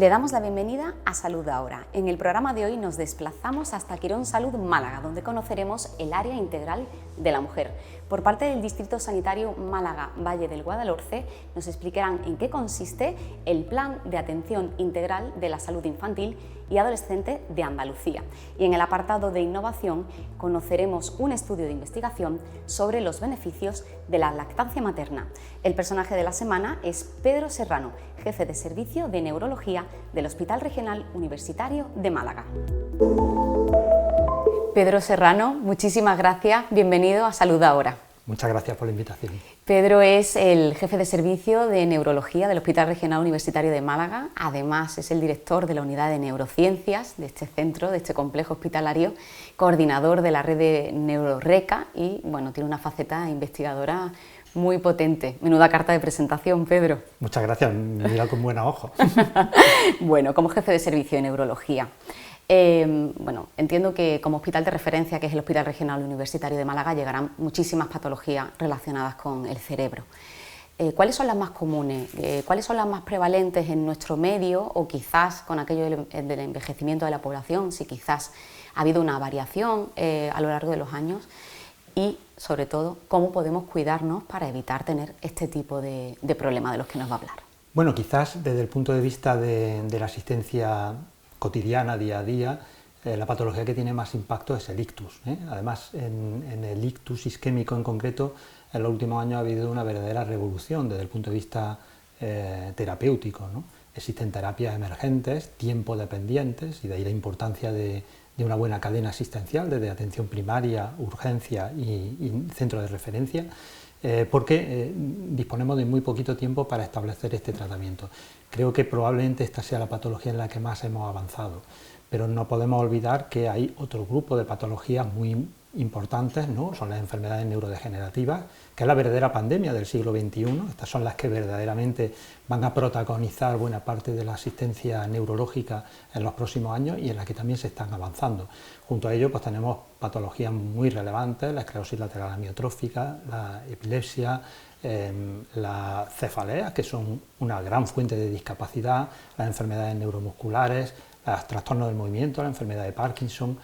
Le damos la bienvenida a Salud Ahora. En el programa de hoy nos desplazamos hasta Quirón Salud Málaga, donde conoceremos el área integral de la mujer. Por parte del Distrito Sanitario Málaga Valle del Guadalhorce nos explicarán en qué consiste el Plan de Atención Integral de la Salud Infantil y Adolescente de Andalucía. Y en el apartado de innovación conoceremos un estudio de investigación sobre los beneficios de la lactancia materna. El personaje de la semana es Pedro Serrano, jefe de servicio de neurología del Hospital Regional Universitario de Málaga. Pedro Serrano, muchísimas gracias, bienvenido a Salud Ahora. Muchas gracias por la invitación. Pedro es el jefe de servicio de neurología del Hospital Regional Universitario de Málaga, además es el director de la unidad de neurociencias de este centro, de este complejo hospitalario, coordinador de la red de Neuroreca y bueno, tiene una faceta investigadora muy potente. Menuda carta de presentación, Pedro. Muchas gracias, me mira con buenos ojos. Bueno, como jefe de servicio de neurología, bueno, entiendo que como hospital de referencia, que es el Hospital Regional Universitario de Málaga, llegarán muchísimas patologías relacionadas con el cerebro. ¿Cuáles son las más comunes? ¿Cuáles son las más prevalentes en nuestro medio? O quizás con aquello del envejecimiento de la población, si quizás ha habido una variación a lo largo de los años. Y, sobre todo, cómo podemos cuidarnos para evitar tener este tipo de problemas de los que nos va a hablar. Bueno, quizás desde el punto de vista de la asistencia cotidiana, día a día, la patología que tiene más impacto es el ictus. Además, en el ictus isquémico en concreto, en los últimos años ha habido una verdadera revolución desde el punto de vista terapéutico, ¿no? Existen terapias emergentes, tiempo dependientes, y de ahí la importancia de una buena cadena asistencial desde atención primaria, urgencia y centro de referencia, porque disponemos de muy poquito tiempo para establecer este tratamiento. Creo que probablemente esta sea la patología en la que más hemos avanzado, pero no podemos olvidar que hay otro grupo de patologías muy importantes, ¿no? Son las enfermedades neurodegenerativas, que es la verdadera pandemia del siglo XXI. Estas son las que verdaderamente van a protagonizar buena parte de la asistencia neurológica en los próximos años y en las que también se están avanzando. Junto a ello, pues tenemos patologías muy relevantes, la esclerosis lateral amiotrófica, la epilepsia, las cefaleas, que son una gran fuente de discapacidad, las enfermedades neuromusculares, los trastornos del movimiento, la enfermedad de Parkinson.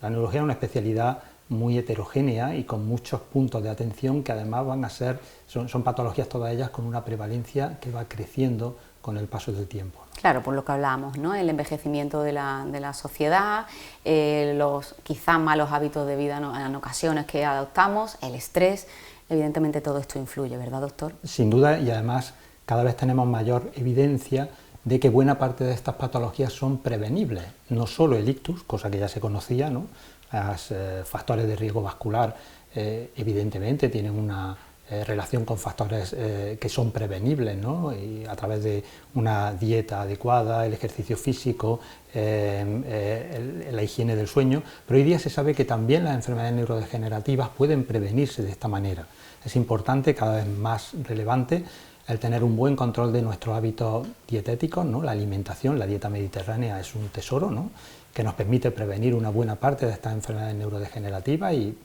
La neurología es una especialidad muy heterogénea y con muchos puntos de atención que además van a ser, son patologías todas ellas con una prevalencia que va creciendo con el paso del tiempo. Claro, por lo que hablábamos, ¿no? El envejecimiento de la sociedad, los quizás malos hábitos de vida en ocasiones que adoptamos, el estrés, evidentemente todo esto influye, ¿verdad, doctor? Sin duda, y además cada vez tenemos mayor evidencia de que buena parte de estas patologías son prevenibles, no solo el ictus, cosa que ya se conocía, ¿no? Los factores de riesgo vascular evidentemente tienen una relación con factores que son prevenibles, ¿no? Y a través de una dieta adecuada, el ejercicio físico, la higiene del sueño, pero hoy día se sabe que también las enfermedades neurodegenerativas pueden prevenirse de esta manera. Es importante, cada vez más relevante, el tener un buen control de nuestros hábitos dietéticos, ¿no? La alimentación, la dieta mediterránea es un tesoro, ¿no? Que nos permite prevenir una buena parte de estas enfermedades neurodegenerativas y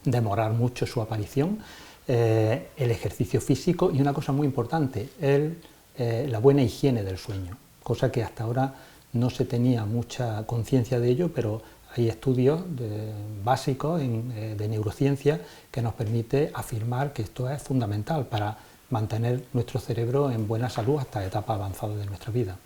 demorar mucho su aparición. El ejercicio físico y una cosa muy importante, la buena higiene del sueño, cosa que hasta ahora no se tenía mucha conciencia de ello, pero hay estudios básicos de neurociencia que nos permite afirmar que esto es fundamental para mantener nuestro cerebro en buena salud hasta etapas avanzadas de nuestra vida.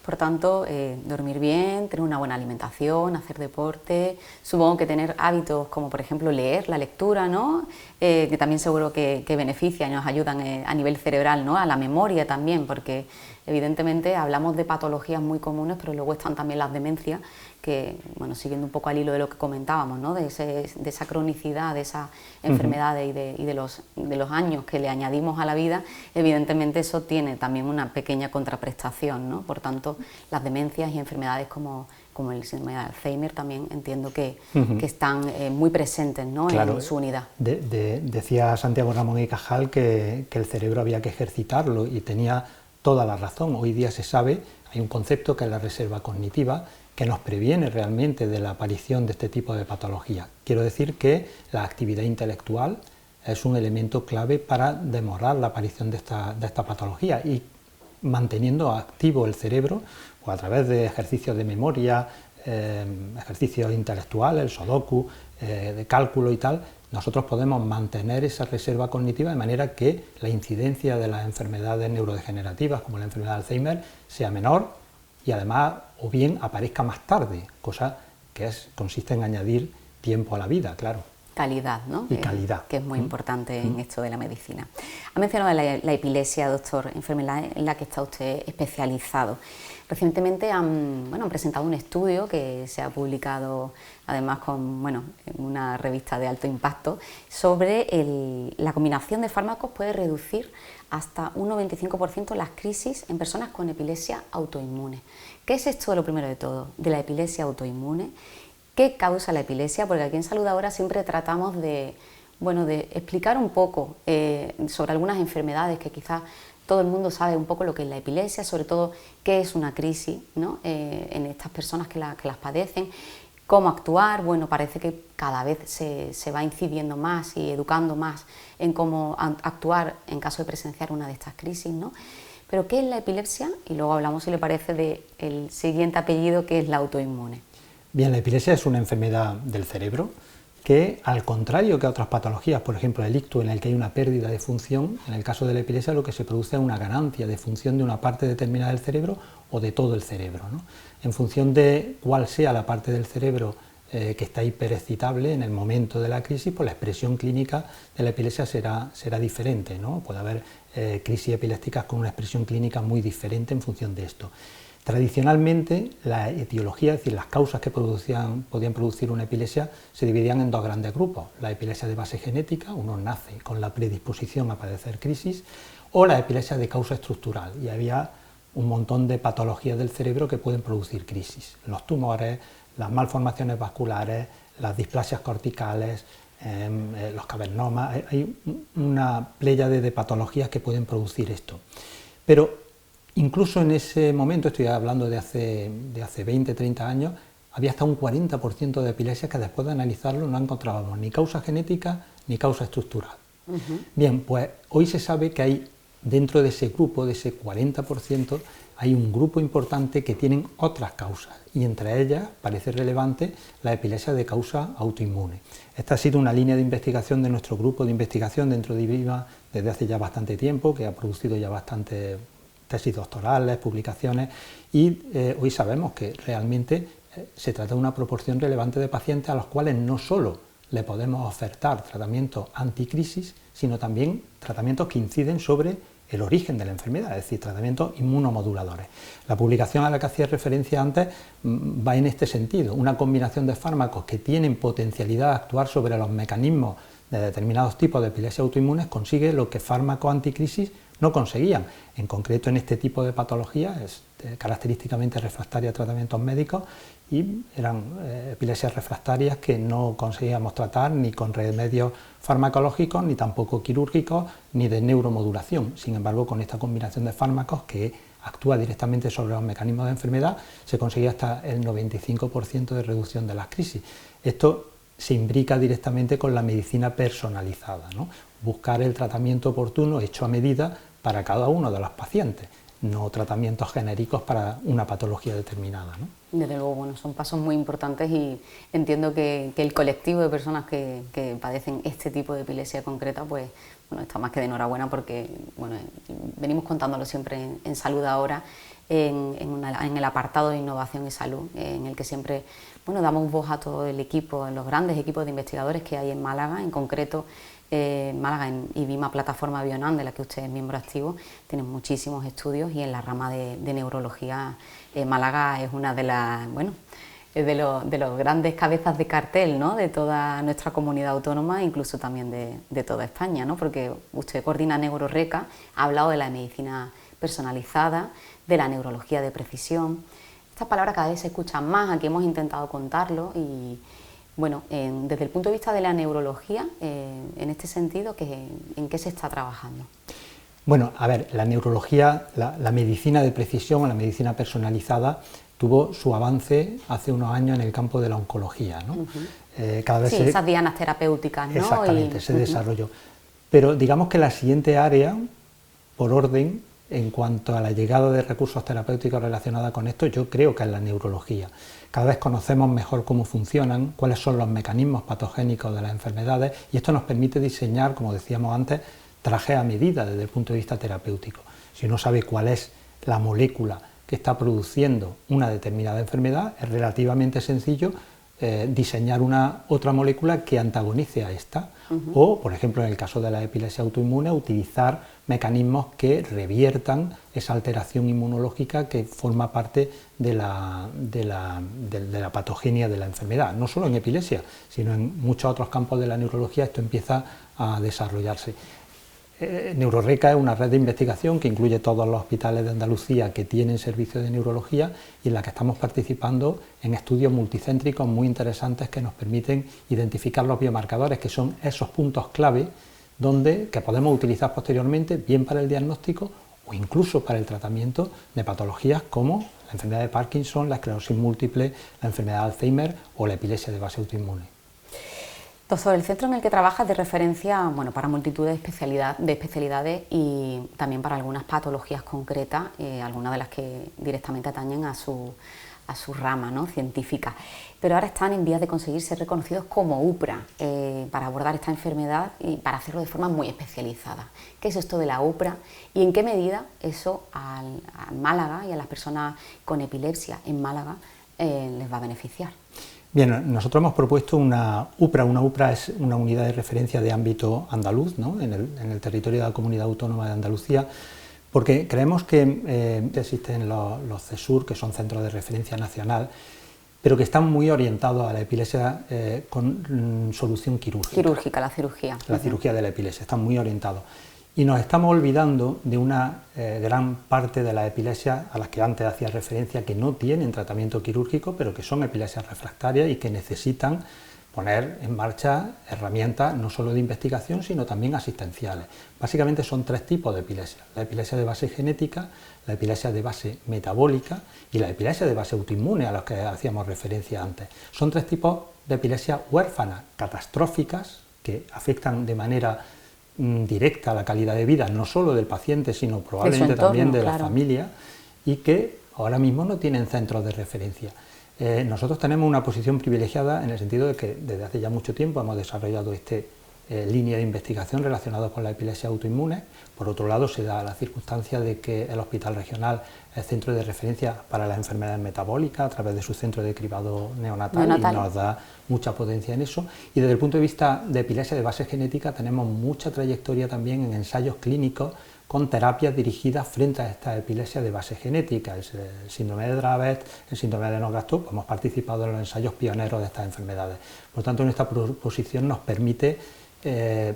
Por tanto, dormir bien, tener una buena alimentación, hacer deporte, supongo que tener hábitos como por ejemplo leer, la lectura, ¿no? Que también seguro que benefician y nos ayudan a nivel cerebral, ¿no? A la memoria también, porque evidentemente hablamos de patologías muy comunes, pero luego están también las demencias, que, bueno, siguiendo un poco al hilo de lo que comentábamos, ¿no? De esa cronicidad, de esas enfermedades y de los años que le añadimos a la vida, evidentemente eso tiene también una pequeña contraprestación, ¿no? Por tanto, las demencias y enfermedades como el síndrome de Alzheimer también entiendo que están muy presentes, ¿no? Claro, en su unidad. Decía Santiago Ramón y Cajal que el cerebro había que ejercitarlo y tenía toda la razón. Hoy día se sabe, hay un concepto que es la reserva cognitiva, que nos previene realmente de la aparición de este tipo de patología. Quiero decir que la actividad intelectual es un elemento clave para demorar la aparición de esta patología y manteniendo activo el cerebro, o a través de ejercicios de memoria, ejercicios intelectuales, el sudoku, de cálculo y tal, nosotros podemos mantener esa reserva cognitiva de manera que la incidencia de las enfermedades neurodegenerativas, como la enfermedad de Alzheimer, sea menor y además o bien aparezca más tarde, cosa que consiste en añadir tiempo a la vida, claro. Calidad, ¿no? Y calidad. Que es muy importante en esto de la medicina. Ha mencionado la epilepsia, doctor, enfermedad en la que está usted especializado. Recientemente han presentado un estudio que se ha publicado además en una revista de alto impacto sobre la combinación de fármacos puede reducir hasta un 95% las crisis en personas con epilepsia autoinmune. ¿Qué es esto, lo primero de todo, de la epilepsia autoinmune? ¿Qué causa la epilepsia? Porque aquí en Salud Ahora siempre tratamos de explicar un poco sobre algunas enfermedades que quizás todo el mundo sabe un poco lo que es la epilepsia, sobre todo qué es una crisis, ¿no? En estas personas que las padecen, cómo actuar. Bueno, parece que cada vez se va incidiendo más y educando más en cómo actuar en caso de presenciar una de estas crisis, ¿no? Pero ¿qué es la epilepsia? Y luego hablamos, si le parece, del siguiente apellido, que es la autoinmune. Bien, la epilepsia es una enfermedad del cerebro que, al contrario que otras patologías, por ejemplo el ictus, en el que hay una pérdida de función, en el caso de la epilepsia lo que se produce es una ganancia de función de una parte determinada del cerebro o de todo el cerebro, ¿no? En función de cuál sea la parte del cerebro que está hiperexcitable en el momento de la crisis, pues la expresión clínica de la epilepsia será diferente, ¿no? Puede haber crisis epilépticas con una expresión clínica muy diferente en función de esto. Tradicionalmente, la etiología, es decir, las causas que podían producir una epilepsia, se dividían en dos grandes grupos: la epilepsia de base genética, uno nace con la predisposición a padecer crisis, o la epilepsia de causa estructural, y había un montón de patologías del cerebro que pueden producir crisis: los tumores, las malformaciones vasculares, las displasias corticales, los cavernomas. Hay una pléyade de patologías que pueden producir esto. Pero incluso en ese momento, estoy hablando de hace 20, 30 años, había hasta un 40% de epilepsia que después de analizarlo no encontrábamos ni causa genética ni causa estructural. Bien, pues hoy se sabe que hay dentro de ese grupo, de ese 40%, hay un grupo importante que tienen otras causas, y entre ellas parece relevante la epilepsia de causa autoinmune. Esta ha sido una línea de investigación de nuestro grupo de investigación dentro de IBIMA desde hace ya bastante tiempo, que ha producido ya bastantes tesis doctorales, publicaciones, y hoy sabemos que realmente se trata de una proporción relevante de pacientes a los cuales no solo le podemos ofertar tratamientos anticrisis, sino también tratamientos que inciden sobre el origen de la enfermedad, es decir, tratamientos inmunomoduladores. La publicación a la que hacía referencia antes va en este sentido: una combinación de fármacos que tienen potencialidad de actuar sobre los mecanismos de determinados tipos de epilepsia autoinmunes consigue lo que fármacos anticrisis no conseguían. En concreto, en este tipo de patologías, característicamente refractarias a tratamientos médicos, y eran epilepsias refractarias que no conseguíamos tratar ni con remedios farmacológicos, ni tampoco quirúrgicos, ni de neuromodulación. Sin embargo, con esta combinación de fármacos que actúa directamente sobre los mecanismos de enfermedad, se conseguía hasta el 95% de reducción de las crisis. Esto se imbrica directamente con la medicina personalizada, ¿no? Buscar el tratamiento oportuno hecho a medida para cada uno de los pacientes, no tratamientos genéricos para una patología determinada, ¿no? Desde luego, bueno, son pasos muy importantes, y entiendo que el colectivo de personas que padecen este tipo de epilepsia concreta, pues bueno, está más que de enhorabuena, porque bueno, venimos contándolo siempre en Salud Ahora, en el apartado de innovación y salud, en el que siempre damos voz a todo el equipo, los grandes equipos de investigadores que hay en Málaga, en concreto Málaga en IBIMA Plataforma Bionam, de la que usted es miembro activo. Tienen muchísimos estudios, y en la rama de neurología Málaga es una de las, de los grandes cabezas de cartel, ¿no?, de toda nuestra comunidad autónoma, incluso también de toda España, ¿no?, porque usted coordina Neuroreca, ha hablado de la medicina personalizada, de la neurología de precisión. Estas palabras cada vez se escuchan más, aquí hemos intentado contarlo, y bueno, desde el punto de vista de la neurología, en este sentido, ¿en qué se está trabajando? Bueno, a ver, la neurología, la medicina de precisión o la medicina personalizada tuvo su avance hace unos años en el campo de la oncología, ¿no? Cada vez esas dianas terapéuticas, ¿no? Exactamente, se desarrolló. Pero digamos que la siguiente área, por orden, en cuanto a la llegada de recursos terapéuticos relacionados con esto, yo creo que es la neurología. Cada vez conocemos mejor cómo funcionan, cuáles son los mecanismos patogénicos de las enfermedades, y esto nos permite diseñar, como decíamos antes, trajes a medida desde el punto de vista terapéutico. Si uno sabe cuál es la molécula que está produciendo una determinada enfermedad, es relativamente sencillo diseñar otra molécula que antagonice a esta. O, por ejemplo, en el caso de la epilepsia autoinmune, utilizar mecanismos que reviertan esa alteración inmunológica que forma parte de la patogenia de la enfermedad. No solo en epilepsia, sino en muchos otros campos de la neurología esto empieza a desarrollarse. Neurorreca es una red de investigación que incluye todos los hospitales de Andalucía que tienen servicios de neurología y en la que estamos participando en estudios multicéntricos muy interesantes que nos permiten identificar los biomarcadores, que son esos puntos clave que podemos utilizar posteriormente bien para el diagnóstico o incluso para el tratamiento de patologías como la enfermedad de Parkinson, la esclerosis múltiple, la enfermedad de Alzheimer o la epilepsia de base autoinmune. Doctor, el centro en el que trabaja es de referencia para multitud de especialidades y también para algunas patologías concretas, algunas de las que directamente atañen a su rama, ¿no?, científica. Pero ahora están en vías de conseguir ser reconocidos como UPRA para abordar esta enfermedad y para hacerlo de forma muy especializada. ¿Qué es esto de la UPRA y en qué medida eso a Málaga y a las personas con epilepsia en Málaga les va a beneficiar? Bien, nosotros hemos propuesto una UPRA. Una UPRA es una unidad de referencia de ámbito andaluz, ¿no?, en el territorio de la Comunidad Autónoma de Andalucía, porque creemos que existen los CESUR, que son centros de referencia nacional, pero que están muy orientados a la epilepsia con solución quirúrgica. La cirugía. La cirugía de la epilepsia, están muy orientados. Y nos estamos olvidando de una gran parte de las epilepsias a las que antes hacía referencia, que no tienen tratamiento quirúrgico, pero que son epilepsias refractarias y que necesitan poner en marcha herramientas no solo de investigación, sino también asistenciales. Básicamente son tres tipos de epilepsia: la epilepsia de base genética, la epilepsia de base metabólica y la epilepsia de base autoinmune, a las que hacíamos referencia antes. Son tres tipos de epilepsia huérfanas, catastróficas, que afectan de manera directa a la calidad de vida, no solo del paciente, sino probablemente entorno, también de la familia, y que ahora mismo no tienen centros de referencia. Nosotros tenemos una posición privilegiada en el sentido de que desde hace ya mucho tiempo hemos desarrollado línea de investigación relacionada con la epilepsia autoinmune. Por otro lado, se da la circunstancia de que el Hospital Regional es centro de referencia para las enfermedades metabólicas a través de su centro de cribado neonatal. Y nos da mucha potencia en eso. Y desde el punto de vista de epilepsia de base genética tenemos mucha trayectoria también en ensayos clínicos con terapias dirigidas frente a esta epilepsia de base genética, el síndrome de Dravet, el síndrome de Lennox-Gastaut. Hemos participado en los ensayos pioneros de estas enfermedades. Por lo tanto, nuestra proposición nos permite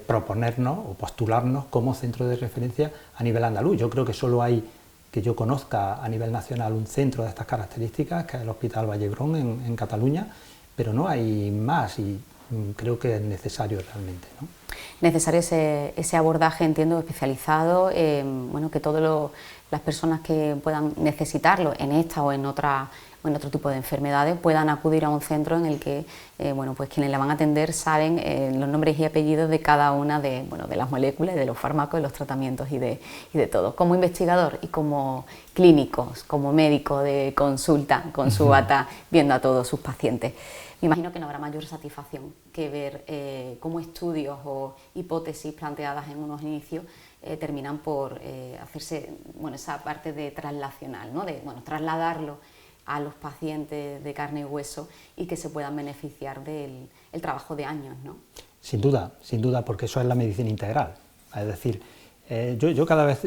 proponernos o postularnos como centro de referencia a nivel andaluz. Yo creo que solo hay, que yo conozca a nivel nacional, un centro de estas características, que es el Hospital Vallebrón en Cataluña, pero no hay más y creo que es necesario realmente, ¿no? Necesario ese abordaje, entiendo, especializado, que todas las personas que puedan necesitarlo en esta o en otro tipo de enfermedades puedan acudir a un centro en el que quienes la van a atender saben los nombres y apellidos de cada una de las moléculas, de los fármacos, de los tratamientos y de todo. Como investigador y como clínico, como médico de consulta con su bata viendo a todos sus pacientes, me imagino que no habrá mayor satisfacción que ver cómo estudios o hipótesis planteadas en unos inicios terminan por hacerse esa parte de traslacional, ¿no?, de trasladarlo a los pacientes de carne y hueso y que se puedan beneficiar del trabajo de años, ¿no? Sin duda, porque eso es la medicina integral. Es decir, yo cada vez,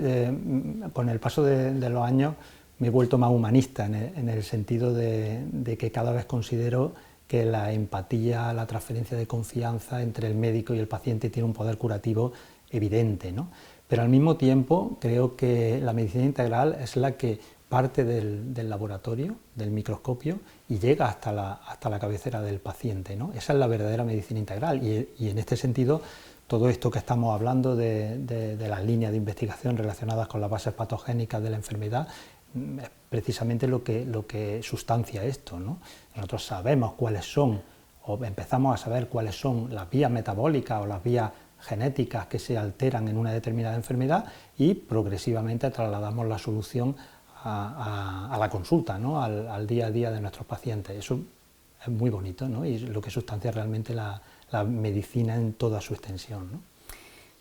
con el paso de los años, me he vuelto más humanista en el sentido de que cada vez considero que la empatía, la transferencia de confianza entre el médico y el paciente tiene un poder curativo evidente, ¿no? Pero al mismo tiempo creo que la medicina integral es la que parte del laboratorio, del microscopio, y llega hasta la cabecera del paciente, ¿no? Esa es la verdadera medicina integral y en este sentido todo esto que estamos hablando de las líneas de investigación relacionadas con las bases patogénicas de la enfermedad es precisamente lo que sustancia esto, ¿no? Nosotros sabemos cuáles son, o empezamos a saber cuáles son las vías metabólicas o las vías genéticas que se alteran en una determinada enfermedad y progresivamente trasladamos la solución a la consulta, ¿no? al día a día de nuestros pacientes. Eso es muy bonito, ¿no? Y lo que sustancia realmente la medicina en toda su extensión, ¿no?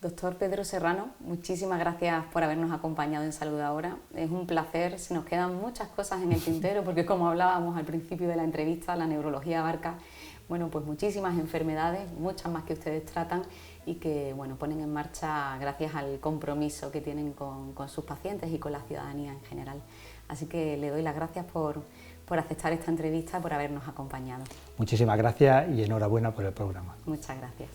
Doctor Pedro Serrano, muchísimas gracias por habernos acompañado en Salud Ahora. Es un placer, se nos quedan muchas cosas en el tintero porque, como hablábamos al principio de la entrevista, la neurología abarca pues muchísimas enfermedades, muchas más que ustedes tratan y que ponen en marcha gracias al compromiso que tienen con sus pacientes y con la ciudadanía en general. Así que le doy las gracias por aceptar esta entrevista, por habernos acompañado. Muchísimas gracias y enhorabuena por el programa. Muchas gracias.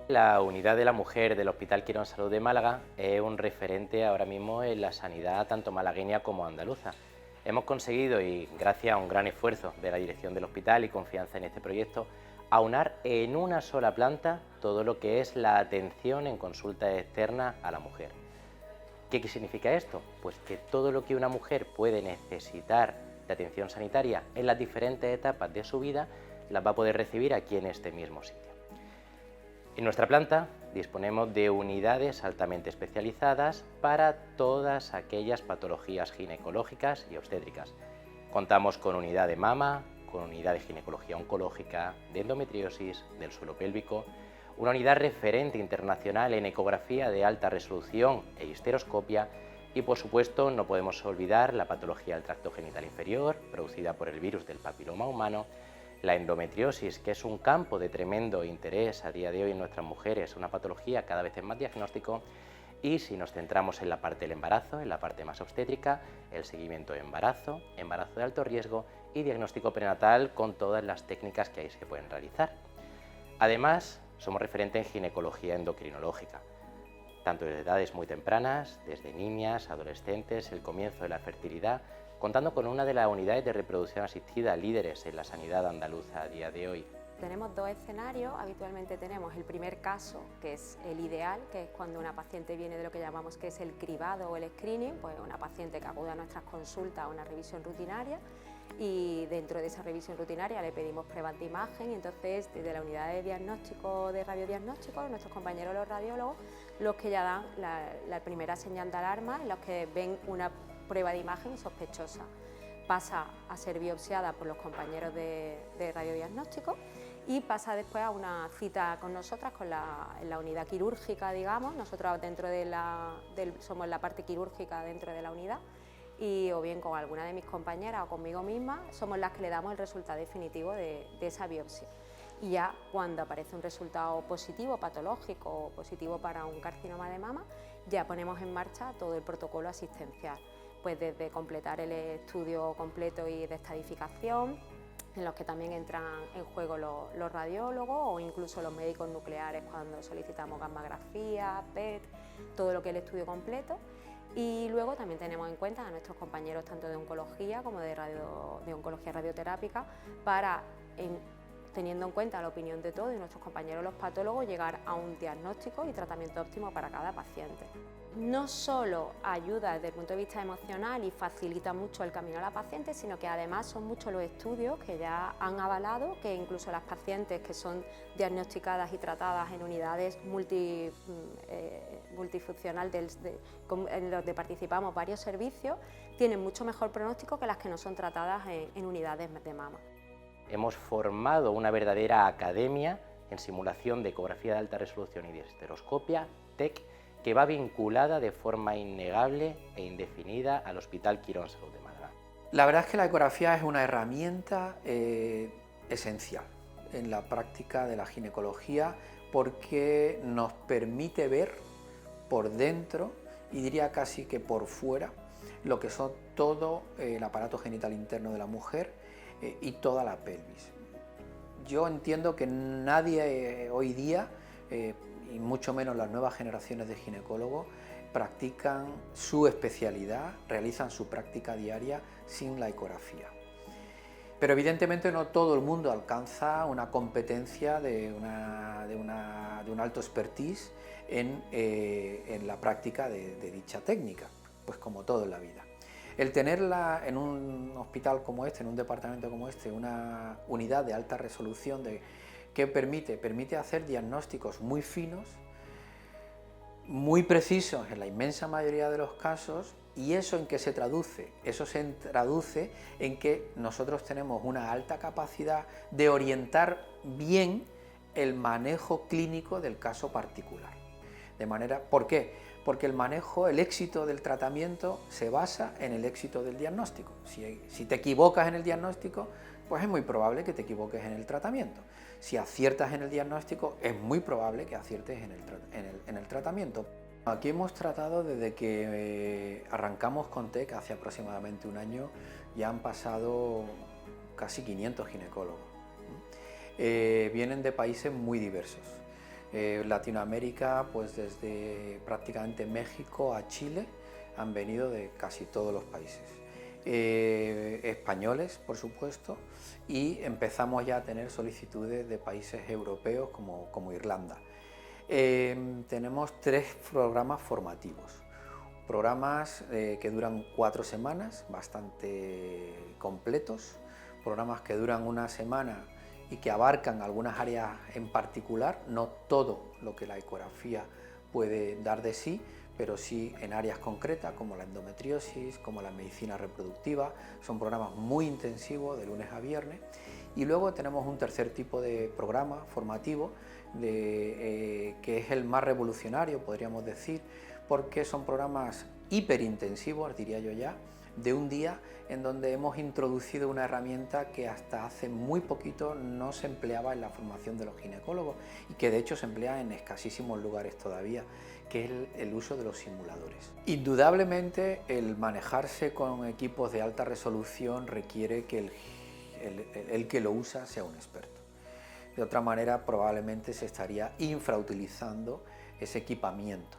La unidad de la mujer del Hospital Quirón Salud de Málaga es un referente ahora mismo en la sanidad tanto malagueña como andaluza. Hemos conseguido, y gracias a un gran esfuerzo de la dirección del hospital y confianza en este proyecto, aunar en una sola planta todo lo que es la atención en consulta externa a la mujer. ¿Qué significa esto? Pues que todo lo que una mujer puede necesitar de atención sanitaria en las diferentes etapas de su vida las va a poder recibir aquí en este mismo sitio. En nuestra planta disponemos de unidades altamente especializadas para todas aquellas patologías ginecológicas y obstétricas. Contamos con unidad de mama, con unidad de ginecología oncológica, de endometriosis, del suelo pélvico, una unidad referente internacional en ecografía de alta resolución e histeroscopia y, por supuesto, no podemos olvidar la patología del tracto genital inferior, producida por el virus del papiloma humano, la endometriosis, que es un campo de tremendo interés a día de hoy en nuestras mujeres, una patología cada vez en más diagnóstico, y si nos centramos en la parte del embarazo, en la parte más obstétrica, el seguimiento de embarazo, embarazo de alto riesgo y diagnóstico prenatal con todas las técnicas que ahí se pueden realizar. Además, somos referentes en ginecología endocrinológica, tanto desde edades muy tempranas, desde niñas, adolescentes, el comienzo de la fertilidad, contando con una de las unidades de reproducción asistida líderes en la sanidad andaluza a día de hoy. Tenemos dos escenarios. Habitualmente tenemos el primer caso, que es el ideal, que es cuando una paciente viene de lo que llamamos que es el cribado o el screening, pues una paciente que acude a nuestras consultas a una revisión rutinaria, y dentro de esa revisión rutinaria le pedimos pruebas de imagen, y entonces desde la unidad de diagnóstico, de radiodiagnóstico, nuestros compañeros los radiólogos, los que ya dan la primera señal de alarma, en los que ven una prueba de imagen sospechosa. Pasa a ser biopsiada por los compañeros de radiodiagnóstico y pasa después a una cita con nosotras, en la unidad quirúrgica, digamos. Nosotros somos la parte quirúrgica dentro de la unidad, y o bien con alguna de mis compañeras o conmigo misma somos las que le damos el resultado definitivo de esa biopsia. Y ya cuando aparece un resultado positivo, patológico o positivo para un carcinoma de mama, ya ponemos en marcha todo el protocolo asistencial, pues desde completar el estudio completo y de estadificación, en los que también entran en juego los radiólogos o incluso los médicos nucleares cuando solicitamos gammagrafía, PET, todo lo que es el estudio completo. Y luego también tenemos en cuenta a nuestros compañeros tanto de oncología como de oncología radioterápica para, teniendo en cuenta la opinión de todos y nuestros compañeros los patólogos, llegar a un diagnóstico y tratamiento óptimo para cada paciente. No solo ayuda desde el punto de vista emocional y facilita mucho el camino a la paciente, sino que además son muchos los estudios que ya han avalado que incluso las pacientes que son diagnosticadas y tratadas en unidades multifuncional en los que participamos varios servicios, tienen mucho mejor pronóstico que las que no son tratadas en unidades de mama. Hemos formado una verdadera academia en simulación de ecografía de alta resolución y de histeroscopia, TEC, que va vinculada de forma innegable e indefinida al Hospital Quirón Salud de Málaga. La verdad es que la ecografía es una herramienta esencial en la práctica de la ginecología porque nos permite ver por dentro y diría casi que por fuera lo que son todo el aparato genital interno de la mujer y toda la pelvis. Yo entiendo que nadie hoy día, y mucho menos las nuevas generaciones de ginecólogos, practican su especialidad, realizan su práctica diaria sin la ecografía. Pero evidentemente no todo el mundo alcanza una competencia de un alto expertise en la práctica de dicha técnica, pues como todo en la vida. El tenerla en un hospital como este, en un departamento como este, una unidad de alta resolución que permite hacer diagnósticos muy finos, muy precisos en la inmensa mayoría de los casos. ¿Y eso en qué se traduce? Eso se traduce en que nosotros tenemos una alta capacidad de orientar bien el manejo clínico del caso particular. ¿Por qué? Porque el éxito del tratamiento se basa en el éxito del diagnóstico. Si te equivocas en el diagnóstico, pues es muy probable que te equivoques en el tratamiento. Si aciertas en el diagnóstico, es muy probable que aciertes en el tratamiento. Aquí hemos tratado desde que arrancamos con TEC hace aproximadamente un año, ya han pasado casi 500 ginecólogos. Vienen de países muy diversos. Latinoamérica, pues desde prácticamente México a Chile, han venido de casi todos los países. Españoles, por supuesto, y empezamos ya a tener solicitudes de países europeos como Irlanda. Tenemos 3 programas formativos, programas que duran 4 semanas, bastante completos, programas que duran una semana y que abarcan algunas áreas en particular, no todo lo que la ecografía puede dar de sí, pero sí en áreas concretas como la endometriosis, como la medicina reproductiva. Son programas muy intensivos de lunes a viernes. Y luego tenemos un tercer tipo de programa formativo que es el más revolucionario, podríamos decir, porque son programas hiperintensivos, diría yo ya, de un día, en donde hemos introducido una herramienta que hasta hace muy poquito no se empleaba en la formación de los ginecólogos y que de hecho se emplea en escasísimos lugares todavía, que es el uso de los simuladores. Indudablemente el manejarse con equipos de alta resolución requiere que el que lo usa sea un experto. De otra manera probablemente se estaría infrautilizando ese equipamiento.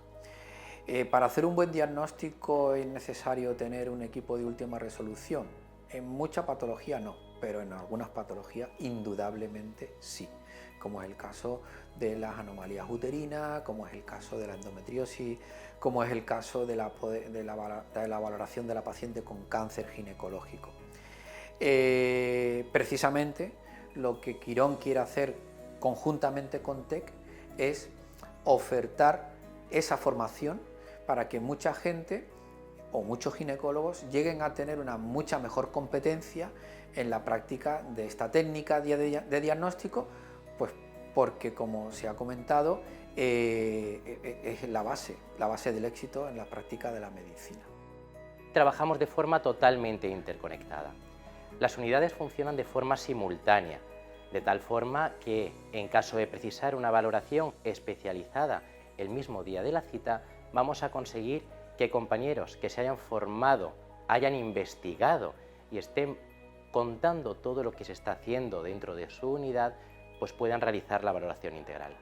Para hacer un buen diagnóstico es necesario tener un equipo de última resolución. En mucha patología no, pero en algunas patologías indudablemente sí, como es el caso de las anomalías uterinas, como es el caso de la endometriosis, como es el caso de la valoración de la paciente con cáncer ginecológico. Precisamente lo que Quirón quiere hacer conjuntamente con TEC es ofertar esa formación para que mucha gente o muchos ginecólogos lleguen a tener una mucha mejor competencia en la práctica de esta técnica de diagnóstico, pues porque, como se ha comentado, es la base del éxito en la práctica de la medicina. Trabajamos de forma totalmente interconectada. Las unidades funcionan de forma simultánea, de tal forma que, en caso de precisar una valoración especializada el mismo día de la cita, vamos a conseguir que compañeros que se hayan formado, hayan investigado y estén contando todo lo que se está haciendo dentro de su unidad, pues puedan realizar la valoración integral.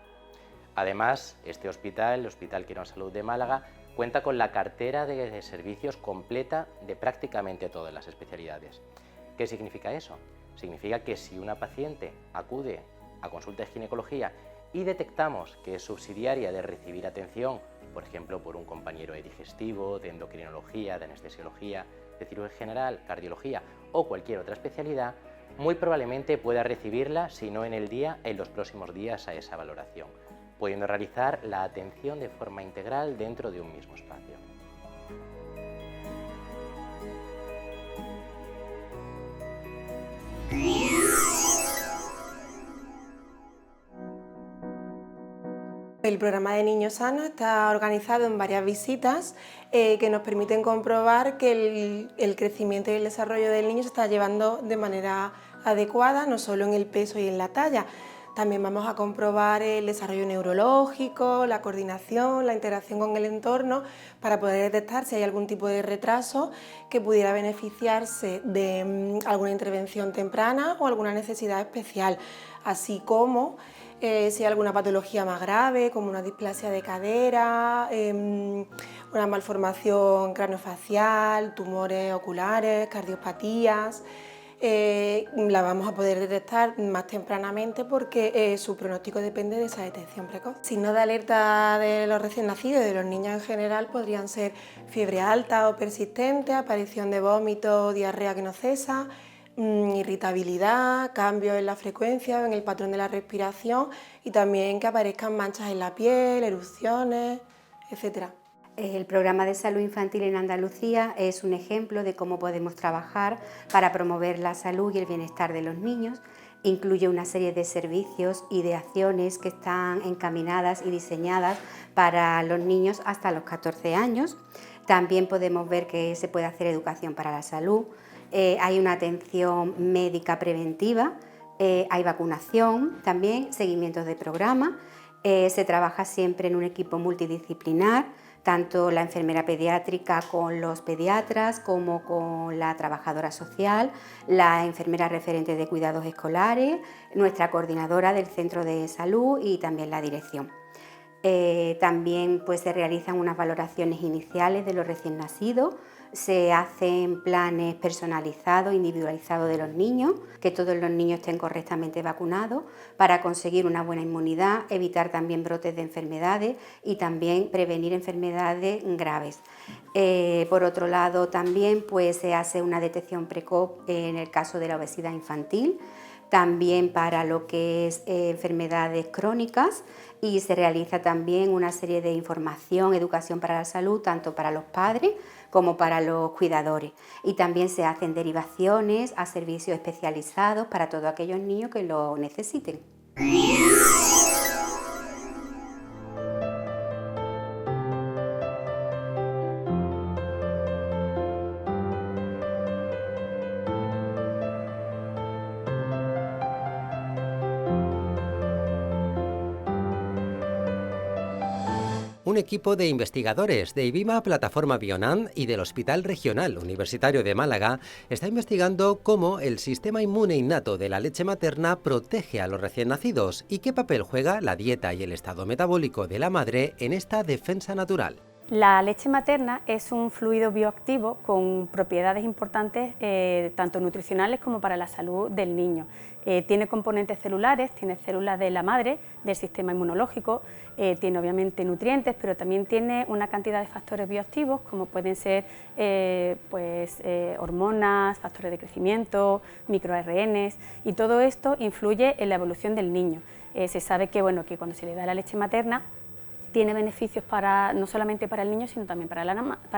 Además, este hospital, el Hospital Quirón Salud de Málaga, cuenta con la cartera de servicios completa de prácticamente todas las especialidades. ¿Qué significa eso? Significa que si una paciente acude a consulta de ginecología y detectamos que es subsidiaria de recibir atención, por ejemplo, por un compañero de digestivo, de endocrinología, de anestesiología, de cirugía general, cardiología o cualquier otra especialidad, muy probablemente pueda recibirla, si no en el día, en los próximos días a esa valoración, pudiendo realizar la atención de forma integral dentro de un mismo espacio. El programa de Niños Sanos está organizado en varias visitas que nos permiten comprobar que el crecimiento y el desarrollo del niño se está llevando de manera adecuada, no solo en el peso y en la talla. También vamos a comprobar el desarrollo neurológico, la coordinación, la interacción con el entorno, para poder detectar si hay algún tipo de retraso que pudiera beneficiarse de alguna intervención temprana o alguna necesidad especial, así como si hay alguna patología más grave, como una displasia de cadera, una malformación craneofacial, tumores oculares, cardiopatías. la vamos a poder detectar más tempranamente porque su pronóstico depende de esa detección precoz. Signos de alerta de los recién nacidos y de los niños en general podrían ser fiebre alta o persistente, aparición de vómito o diarrea que no cesa, irritabilidad, cambios en la frecuencia o en el patrón de la respiración y también que aparezcan manchas en la piel, erupciones, etc. El programa de salud infantil en Andalucía es un ejemplo de cómo podemos trabajar para promover la salud y el bienestar de los niños. Incluye una serie de servicios y de acciones que están encaminadas y diseñadas para los niños hasta los 14 años. También podemos ver que se puede hacer educación para la salud. Hay una atención médica preventiva, hay vacunación también, seguimientos de programa. Se trabaja siempre en un equipo multidisciplinar, tanto la enfermera pediátrica con los pediatras como con la trabajadora social, la enfermera referente de cuidados escolares, nuestra coordinadora del centro de salud y también la dirección. También pues, se realizan unas valoraciones iniciales de los recién nacidos, se hacen planes personalizados, individualizados de los niños, que todos los niños estén correctamente vacunados para conseguir una buena inmunidad, evitar también brotes de enfermedades y también prevenir enfermedades graves. Por otro lado también pues, se hace una detección precoz en el caso de la obesidad infantil, también para lo que es enfermedades crónicas y se realiza también una serie de información, educación para la salud, tanto para los padres como para los cuidadores. Y también se hacen derivaciones a servicios especializados para todos aquellos niños que lo necesiten. Un equipo de investigadores de IBIMA Plataforma Bionam y del Hospital Regional Universitario de Málaga está investigando cómo el sistema inmune innato de la leche materna protege a los recién nacidos y qué papel juega la dieta y el estado metabólico de la madre en esta defensa natural. La leche materna es un fluido bioactivo con propiedades importantes tanto nutricionales como para la salud del niño. Tiene componentes celulares, tiene células de la madre, del sistema inmunológico, tiene obviamente nutrientes, pero también tiene una cantidad de factores bioactivos como pueden ser hormonas, factores de crecimiento, microARNs y todo esto influye en la evolución del niño. Se sabe que cuando se le da la leche materna tiene beneficios no solamente para el niño, sino también para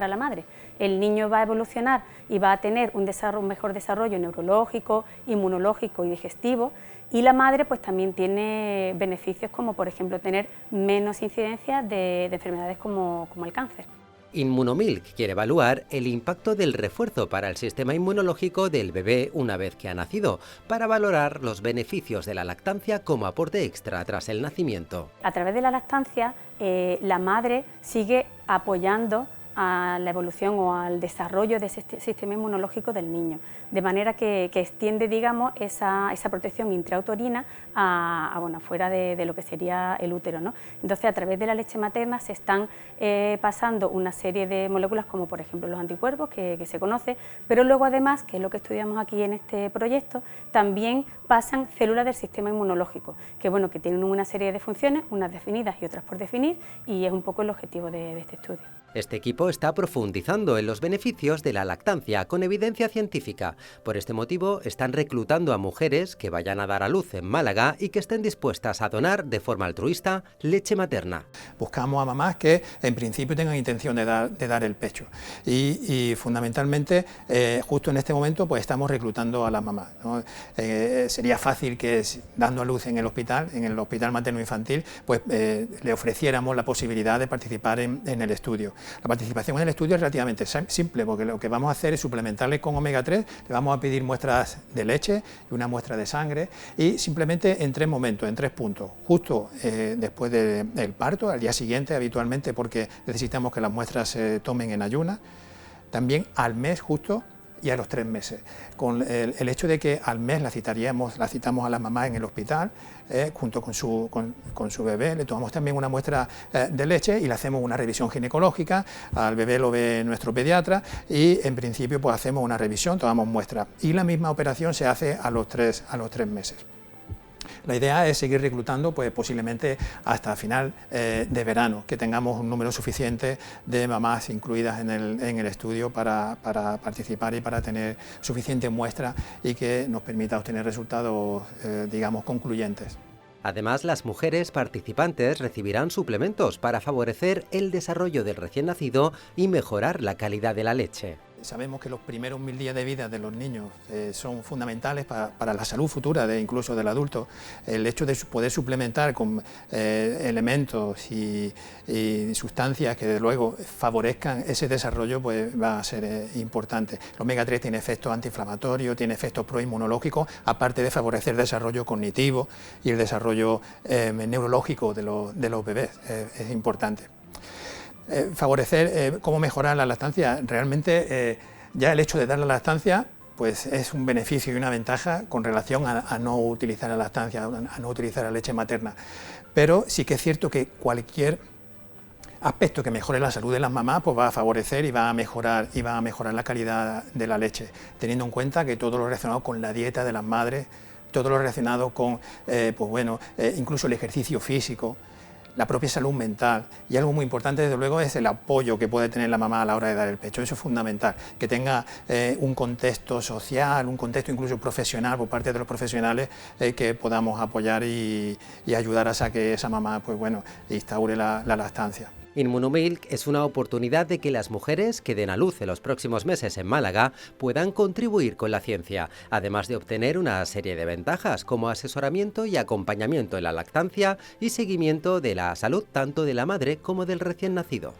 la madre. El niño va a evolucionar y va a tener un mejor desarrollo neurológico, inmunológico y digestivo, y la madre pues también tiene beneficios como por ejemplo tener menos incidencia de enfermedades como el cáncer. Inmunomilk quiere evaluar el impacto del refuerzo para el sistema inmunológico del bebé una vez que ha nacido, para valorar los beneficios de la lactancia como aporte extra tras el nacimiento. A través de la lactancia, la madre sigue apoyando a la evolución o al desarrollo de ese sistema inmunológico del niño, de manera que extiende, digamos, esa protección intrauterina fuera de lo que sería el útero, ¿no? Entonces, a través de la leche materna se están pasando una serie de moléculas, como por ejemplo los anticuerpos, que se conoce, pero luego además, que es lo que estudiamos aquí en este proyecto, también pasan células del sistema inmunológico, que tienen una serie de funciones, unas definidas y otras por definir, y es un poco el objetivo de este estudio. Este equipo está profundizando en los beneficios de la lactancia con evidencia científica. Por este motivo, están reclutando a mujeres que vayan a dar a luz en Málaga y que estén dispuestas a donar de forma altruista leche materna. Buscamos a mamás que en principio tengan intención de dar el pecho y fundamentalmente justo en este momento pues estamos reclutando a las mamás, ¿no? Sería fácil que dando a luz en el hospital materno infantil, pues le ofreciéramos la posibilidad de participar en el estudio. La participación en el estudio es relativamente simple, porque lo que vamos a hacer es suplementarles con omega 3, le vamos a pedir muestras de leche y una muestra de sangre, y simplemente en 3 momentos, en 3 puntos, justo después del parto, al día siguiente habitualmente, porque necesitamos que las muestras se tomen en ayunas, también al mes justo, y a los 3 meses. Con el hecho de que al mes la citamos a la mamá en el hospital, junto con su bebé, le tomamos también una muestra de leche y le hacemos una revisión ginecológica, al bebé lo ve nuestro pediatra y en principio pues hacemos una revisión, tomamos muestras y la misma operación se hace a los 3 meses. La idea es seguir reclutando pues, posiblemente hasta final de verano, que tengamos un número suficiente de mamás incluidas en el estudio para participar y para tener suficiente muestra y que nos permita obtener resultados, digamos, concluyentes. Además, las mujeres participantes recibirán suplementos para favorecer el desarrollo del recién nacido y mejorar la calidad de la leche. Sabemos que los primeros 1000 días de vida de los niños son fundamentales para la salud futura incluso del adulto. El hecho de poder suplementar con elementos y sustancias que desde luego favorezcan ese desarrollo pues va a ser importante. El omega 3 tiene efectos antiinflamatorios, tiene efectos proinmunológicos, aparte de favorecer el desarrollo cognitivo y el desarrollo neurológico de los bebés, es importante. Favorecer cómo mejorar la lactancia. Realmente ya el hecho de dar la lactancia pues es un beneficio y una ventaja con relación a no utilizar la lactancia, a no utilizar la leche materna. Pero sí que es cierto que cualquier aspecto que mejore la salud de las mamás pues va a favorecer y va a mejorar la calidad de la leche, teniendo en cuenta que todo lo relacionado con la dieta de las madres, todo lo relacionado con incluso el ejercicio físico, la propia salud mental y algo muy importante desde luego es el apoyo que puede tener la mamá a la hora de dar el pecho. Eso es fundamental, que tenga un contexto social, un contexto incluso profesional por parte de los profesionales que podamos apoyar y ayudar a que esa mamá pues bueno, instaure la lactancia. Inmunomilk es una oportunidad de que las mujeres que den a luz en los próximos meses en Málaga puedan contribuir con la ciencia, además de obtener una serie de ventajas como asesoramiento y acompañamiento en la lactancia y seguimiento de la salud tanto de la madre como del recién nacido.